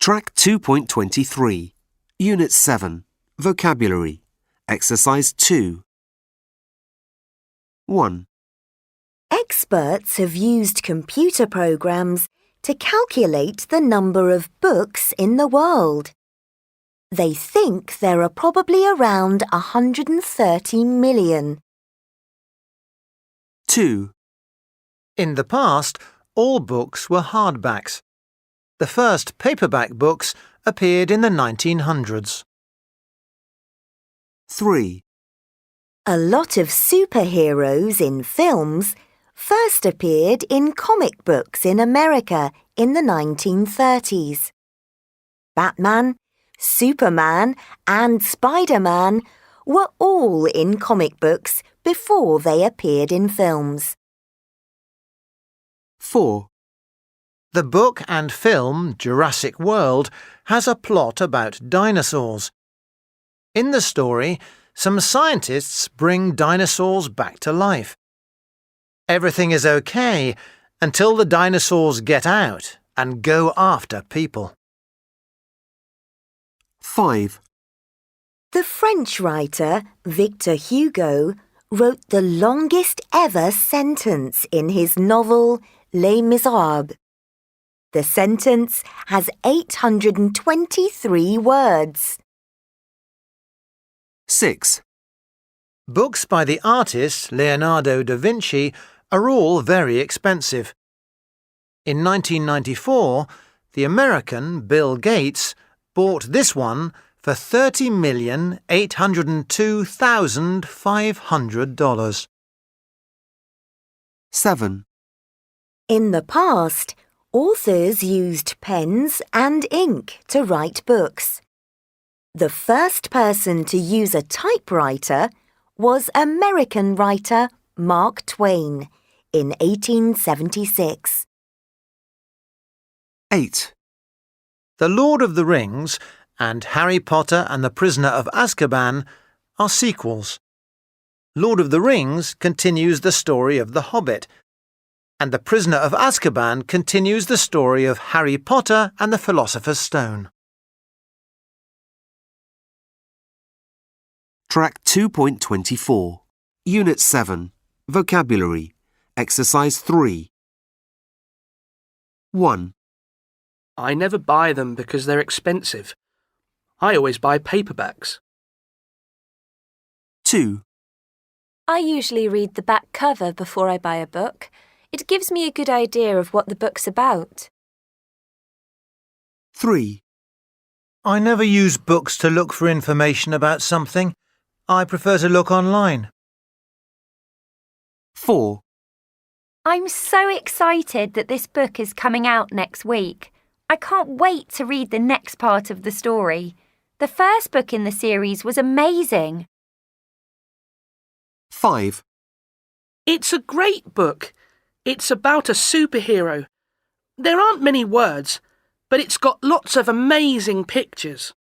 Track 2.23, Unit 7, Vocabulary, Exercise 2. 1. Experts have used computer programs to calculate the number of books in the world. They think there are probably around 130 million. 2. In the past, all books were hardbacks. The first paperback books appeared in the 1900s. 3. A lot of superheroes in films first appeared in comic books in America in the 1930s. Batman, Superman, and Spider-Man were all in comic books before they appeared in films. 4. The book and film Jurassic World has a plot about dinosaurs. In the story, some scientists bring dinosaurs back to life. Everything is okay until the dinosaurs get out and go after people. 5. The French writer Victor Hugo wrote the longest ever sentence in his novel Les Miserables. The sentence has 823 words. 6. Books by the artist Leonardo da Vinci are all very expensive. In 1994, the American Bill Gates bought this one for $30,802,500. 7. In the past, authors used pens and ink to write books. The first person to use a typewriter was American writer Mark Twain in 1876. 8. The Lord of the Rings and Harry Potter and the Prisoner of Azkaban are sequels. Lord of the Rings continues the story of The Hobbit, and The Prisoner of Azkaban continues the story of Harry Potter and the Philosopher's Stone. Track 2.24, Unit 7, Vocabulary, Exercise 3. 1. I never buy them because they're expensive. I always buy paperbacks. 2. I usually read the back cover before I buy a book. It gives me a good idea of what the book's about. 3. I never use books to look for information about something. I prefer to look online. 4. I'm so excited that this book is coming out next week. I can't wait to read the next part of the story. The first book in the series was amazing. 5. It's a great book. It's about a superhero. There aren't many words, but it's got lots of amazing pictures.